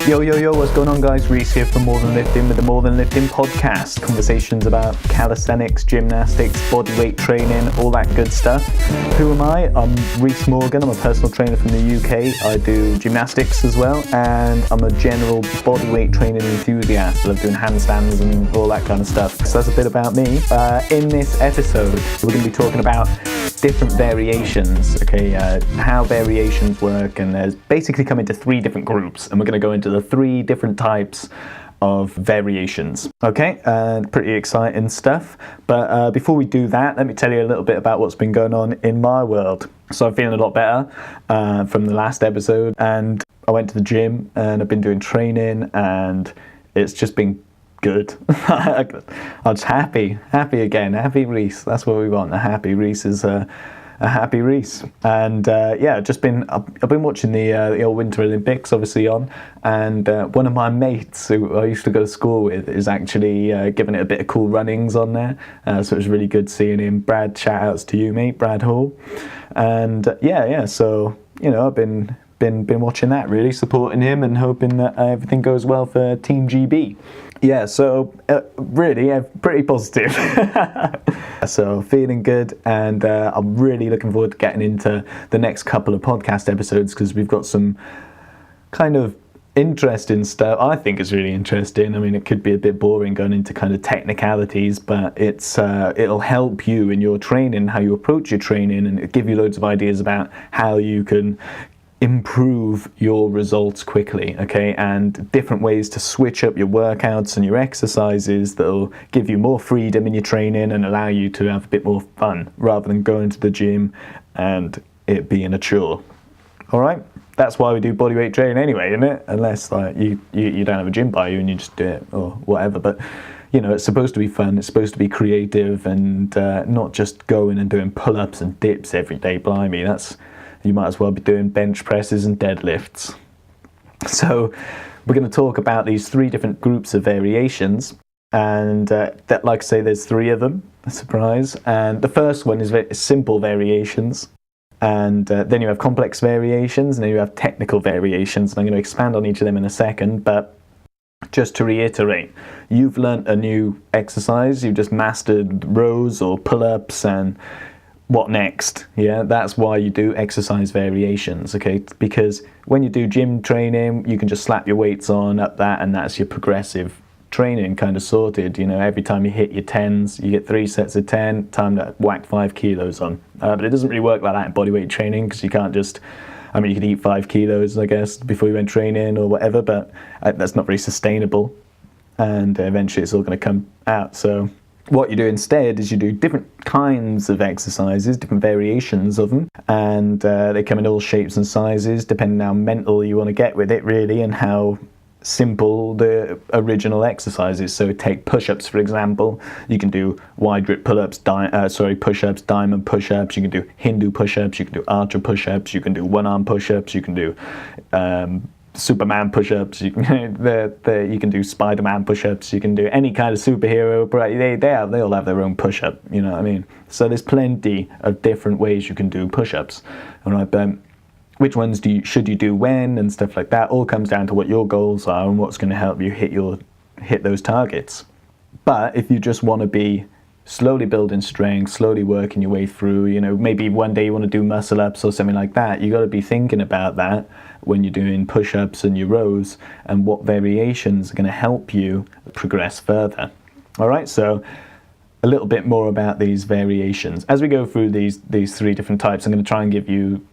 Yo, what's going on, guys? Rhys here from More Than Lifting with the More Than Lifting podcast. Conversations about calisthenics, gymnastics, bodyweight training, all that good stuff. Who am I? I'm Rhys Morgan. I'm a personal trainer from the UK. I do gymnastics as well, and I'm a general bodyweight training enthusiast. I love doing handstands and all that kind of stuff. So that's a bit about me. In this episode, we're going to be talking about different variations, how variations work, and there's basically come into three different groups, and we're going to go into the three different types of variations. Pretty exciting stuff, but before we do that, let me tell you a little bit about what's been going on in my world. So I'm feeling a lot better from the last episode, and I went to the gym and I've been doing training, and it's just been good. I'm just happy again. Happy Rhys. That's what we want. A happy Rhys is a happy Rhys. And I've been watching the old Winter Olympics, obviously on, and one of my mates who I used to go to school with is actually giving it a bit of cool runnings on there. So it was really good seeing him. Brad, shout outs to you, mate, Brad Hall. And So I've been watching that, really supporting him and hoping that everything goes well for Team GB. Really pretty positive. So feeling good, and I'm really looking forward to getting into the next couple of podcast episodes, because we've got some kind of interesting stuff. I think it's really interesting. I mean, it could be a bit boring going into kind of technicalities, but it'll help you in your training, how you approach your training, and it'll give you loads of ideas about how you can improve your results quickly, and different ways to switch up your workouts and your exercises that'll give you more freedom in your training and allow you to have a bit more fun rather than going to the gym and it being a chore. All right, that's why we do bodyweight training anyway, isn't it? Unless you don't have a gym by you and you just do it or whatever, but it's supposed to be fun, it's supposed to be creative, and not just going and doing pull-ups and dips every day. Blimey, you might as well be doing bench presses and deadlifts. So we're going to talk about these three different groups of variations, and that, like I say, there's three of them, a surprise. And the first one is very simple variations, and then you have complex variations, and then you have technical variations, and I'm going to expand on each of them in a second. But just to reiterate, you've learnt a new exercise, you've just mastered rows or pull-ups, and what next? That's why you do exercise variations, because when you do gym training, you can just slap your weights on, up that, and that's your progressive training kind of sorted. Every time you hit your 10s, you get 3 sets of 10, time to whack 5 kilos on. But it doesn't really work like that in bodyweight training, because you can't just, you could eat 5 kilos, I guess, before you went training or whatever, but that's not very sustainable, and eventually it's all going to come out. So what you do instead is you do different kinds of exercises, different variations of them, and they come in all shapes and sizes, depending on how mental you want to get with it, really, and how simple the original exercise is. So take push-ups, for example. You can do wide grip pull-ups, push-ups, diamond push-ups, you can do Hindu push-ups, you can do archer push-ups, you can do one-arm push-ups, you can do Superman push-ups, you can do Spider-Man push-ups, you can do any kind of superhero, but they all have their own push-up, you know what I mean? So there's plenty of different ways you can do push-ups, all right? But which ones should you do when and stuff like that all comes down to what your goals are and what's going to help you hit those targets. But if you just want to be slowly building strength, slowly working your way through, maybe one day you want to do muscle ups or something like that, you got to be thinking about that when you're doing push-ups and your rows, and what variations are going to help you progress further. All right, so a little bit more about these variations. As we go through these three different types, I'm going to try and give you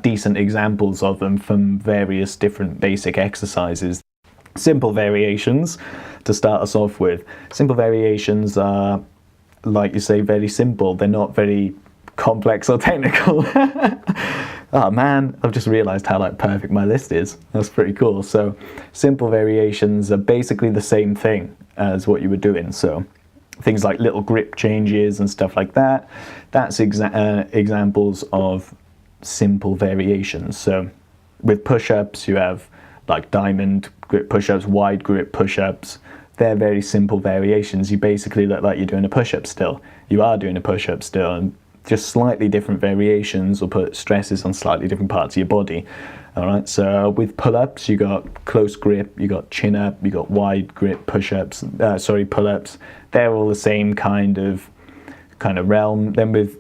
decent examples of them from various different basic exercises. Simple variations, to start us off with. Simple variations are, like you say, very simple. They're not very complex or technical. Oh man, I've just realized how perfect my list is. That's pretty cool. So simple variations are basically the same thing as what you were doing. So things like little grip changes and stuff like that, that's examples of simple variations. So with push-ups, you have diamond grip push-ups, wide grip push-ups. They're very simple variations. You basically look like you're doing a push-up still. You are doing a push-up still, and just slightly different variations will put stresses on slightly different parts of your body. All right, so with pull-ups, you got close grip, you got chin up, you got wide grip push-ups, pull-ups. They're all the same kind of realm. Then with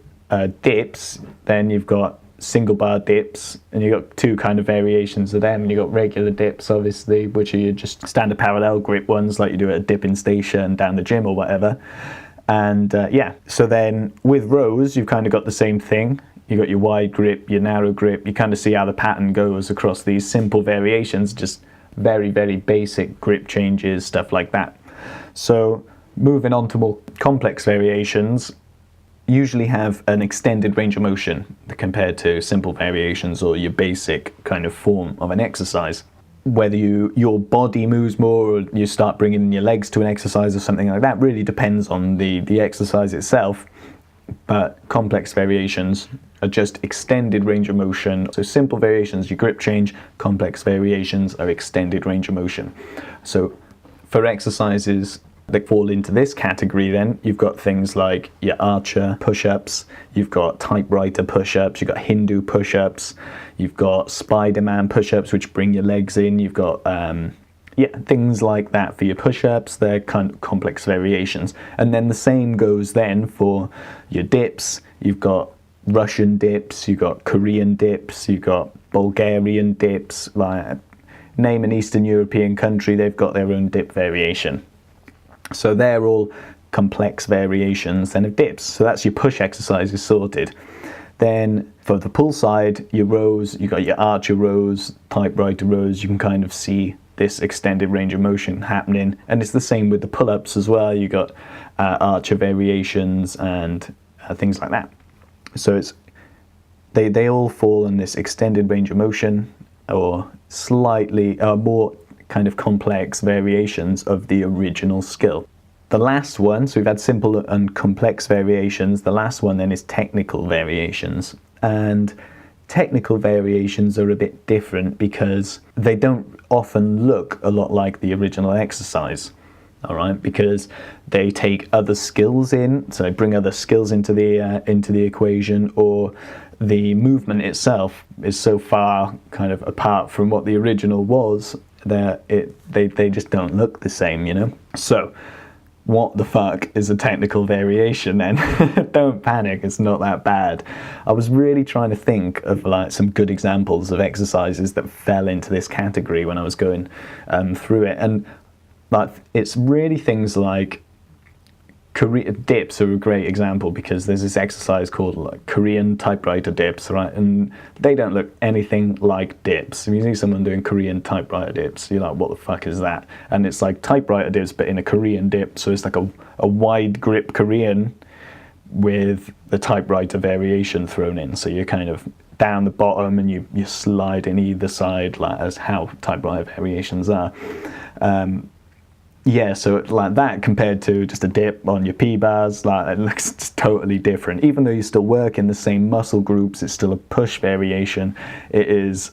dips, then you've got single bar dips, and you've got two kind of variations of them. You've got regular dips, obviously, which are your just standard parallel grip ones, like you do at a dipping station down the gym or whatever. And so then with rows, you've kind of got the same thing. You got your wide grip, your narrow grip. You kind of see how the pattern goes across these simple variations, just very, very basic grip changes, stuff like that. So moving on to more complex variations, usually have an extended range of motion compared to simple variations or your basic kind of form of an exercise. Whether your body moves more or you start bringing your legs to an exercise or something like that really depends on the exercise itself. But complex variations are just extended range of motion. So simple variations, your grip change. Complex variations are extended range of motion. So for exercises that fall into this category, then you've got things like your archer push-ups, you've got typewriter push-ups, you've got Hindu push-ups, you've got Spider-Man push-ups, which bring your legs in. You've got things like that for your push-ups. They're kind of complex variations. And then the same goes then for your dips. You've got Russian dips, you've got Korean dips, you've got Bulgarian dips. Like, name an Eastern European country, they've got their own dip variation. So they're all complex variations then of dips. So that's your push exercises sorted. Then for the pull side, your rows, you've got your archer rows, typewriter rows. You can kind of see this extended range of motion happening. And it's the same with the pull-ups as well. You got archer variations and things like that. So they all fall in this extended range of motion or slightly more kind of complex variations of the original skill. The last one, so we've had simple and complex variations. The last one then is technical variations. And technical variations are a bit different because they don't often look a lot like the original exercise. All right, because they take other skills in, so they bring other skills into the equation, or the movement itself is so far kind of apart from what the original was that they just don't look the same, you know. So what the fuck is a technical variation then? Don't panic, it's not that bad. I was really trying to think of like some good examples of exercises that fell into this category when I was going through it, and like it's really things like dips are a great example, because there's this exercise called like Korean typewriter dips, right? And they don't look anything like dips. If you see someone doing Korean typewriter dips, you're like, what the fuck is that? And it's like typewriter dips, but in a Korean dip. So it's like a wide grip Korean with the typewriter variation thrown in. So you're kind of down the bottom and you slide in either side, like as how typewriter variations are. So like that compared to just a dip on your P-bars, like it looks totally different. Even though you're still working the same muscle groups, it's still a push variation. It is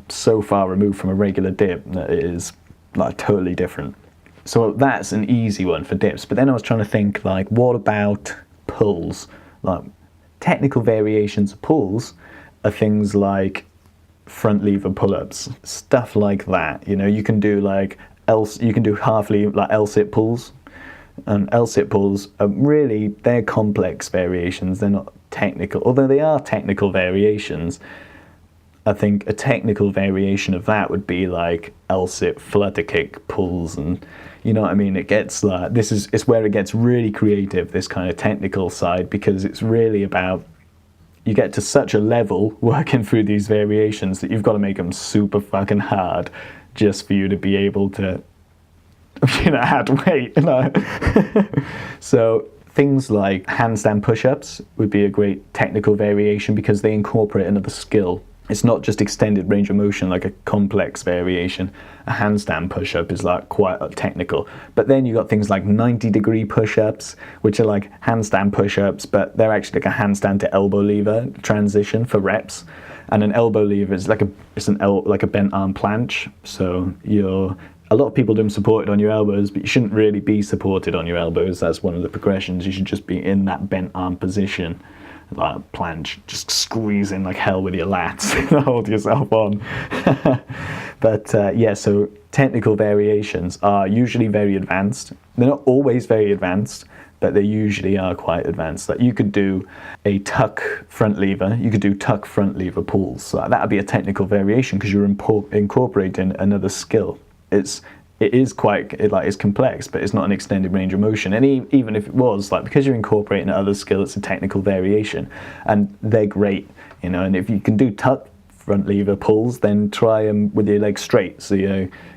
so far removed from a regular dip that it is like totally different. So that's an easy one for dips. But then I was trying to think, like, what about pulls? Like technical variations of pulls are things like front lever pull-ups, stuff like that. You know, you can do like you can do half-lever, like L-sit pulls, and L-sit pulls are really, they're complex variations. They're not technical, although they are technical variations. I think a technical variation of that would be like L-sit flutter kick pulls, and you know what I mean. It gets like it's where it gets really creative, this kind of technical side, because it's really about, you get to such a level working through these variations that you've got to make them super fucking hard just for you to be able to, you know, add weight. You know? So things like handstand push-ups would be a great technical variation because they incorporate another skill. It's not just extended range of motion like a complex variation. A handstand push-up is like quite technical. But then you got things like 90-degree push-ups, which are like handstand push-ups, but they're actually like a handstand to elbow lever transition for reps. And an elbow lever is like a bent arm planche. So a lot of people do them supported on your elbows, but you shouldn't really be supported on your elbows. That's one of the progressions. You should just be in that bent arm position. like planche, just squeezing like hell with your lats to hold yourself on. But yeah, so technical variations are usually very advanced. They're not always very advanced, but they usually are quite advanced. Like you could do a tuck front lever, you could do tuck front lever pulls. So that would be a technical variation because you're incorporating another skill. It is quite, it's complex, but it's not an extended range of motion. And even if it was, like, because you're incorporating another skill, it's a technical variation, and they're great, you know. And if you can do tuck front lever pulls, then try them with your legs straight. So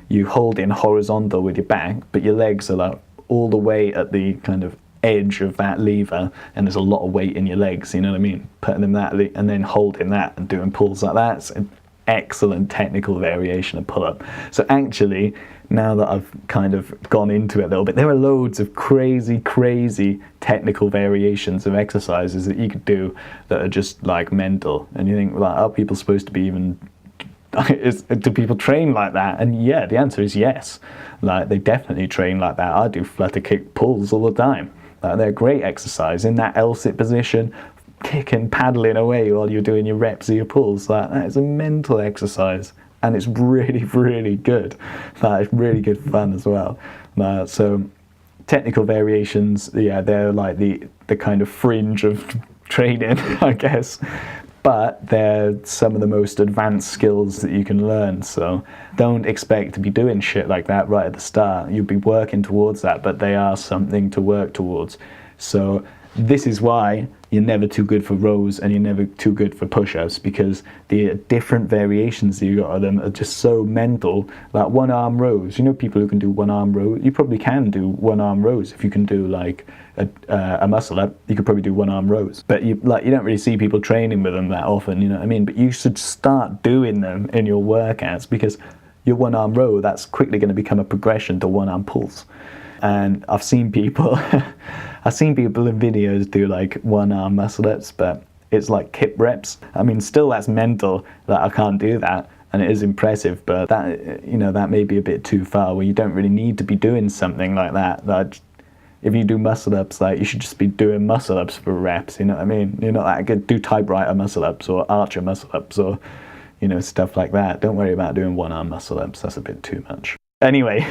you hold in horizontal with your back, but your legs are like all the way at the kind of edge of that lever, and there's a lot of weight in your legs, you know what I mean? Putting them that, and then holding that and doing pulls like that. It's an excellent technical variation of pull-up. So actually, now that I've kind of gone into it a little bit, there are loads of crazy technical variations of exercises that you could do that are just like mental. And you think, like, are people supposed to be even, do people train like that? And yeah, the answer is yes. Like, they definitely train like that. I do flutter kick pulls all the time. They're great exercise in that L-sit position, kicking, paddling away while you're doing your reps of your pulls. Like, that is a mental exercise, and it's really good. It's really good fun as well. So technical variations, yeah, they're like the kind of fringe of training, I guess. But they're some of the most advanced skills that you can learn. So don't expect to be doing shit like that right at the start. You'll be working towards that, but they are something to work towards. So this is why you're never too good for rows and you're never too good for push-ups, because the different variations that you got of them are just so mental. Like one-arm rows, you know, people who can do one-arm rows, you probably can do one-arm rows. If you can do like a muscle up, you could probably do one-arm rows. But you don't really see people training with them that often, you know what I mean? But you should start doing them in your workouts, because your one-arm row, that's quickly going to become a progression to one-arm pulls. And I've seen people in videos do like one-arm muscle-ups, but it's like kip reps. I mean, still that's mental that I can't do that, and it is impressive, but that, you know, that may be a bit too far, where you don't really need to be doing something like that. Like, if you do muscle-ups, like, you should just be doing muscle-ups for reps, you know what I mean? You're not that good. Do typewriter muscle-ups or archer muscle-ups or, you know, stuff like that. Don't worry about doing one-arm muscle-ups. That's a bit too much. Anyway,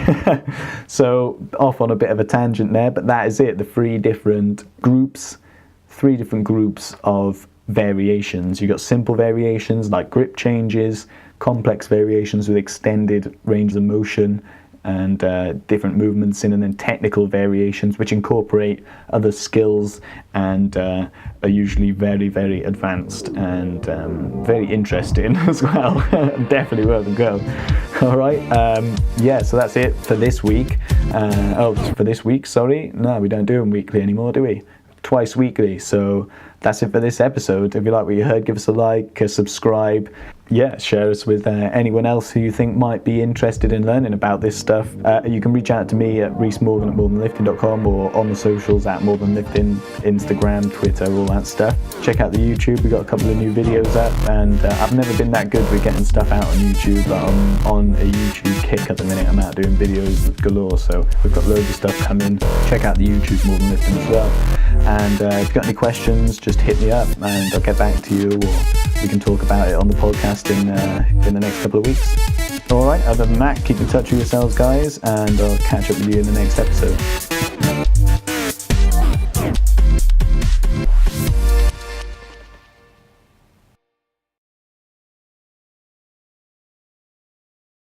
so off on a bit of a tangent there, but that is it. The three different groups of variations. You've got simple variations like grip changes, complex variations with extended range of motion and different movements in, and then technical variations which incorporate other skills and are usually very advanced and very interesting as well. Definitely worth a go. All right, yeah, so that's it for this week. For this week, sorry. No, we don't do them weekly anymore, do we? Twice weekly. So that's it for this episode. If you like what you heard, give us a like, subscribe. Yeah, share us with anyone else who you think might be interested in learning about this stuff. You can reach out to me at Rhys Morgan at morethanlifting.com, or on the socials at morethanlifting, Instagram, Twitter, all that stuff. Check out the YouTube. We've got a couple of new videos up, and I've never been that good with getting stuff out on YouTube, but I'm on a YouTube kick at the minute. I'm out doing videos galore, so we've got loads of stuff coming. Check out the YouTube More Than Lifting as well. And if you've got any questions, just hit me up and I'll get back to you, or we can talk about it on the podcast in the next couple of weeks. Alright, other than that, keep in touch with yourselves, guys, and I'll catch up with you in the next episode.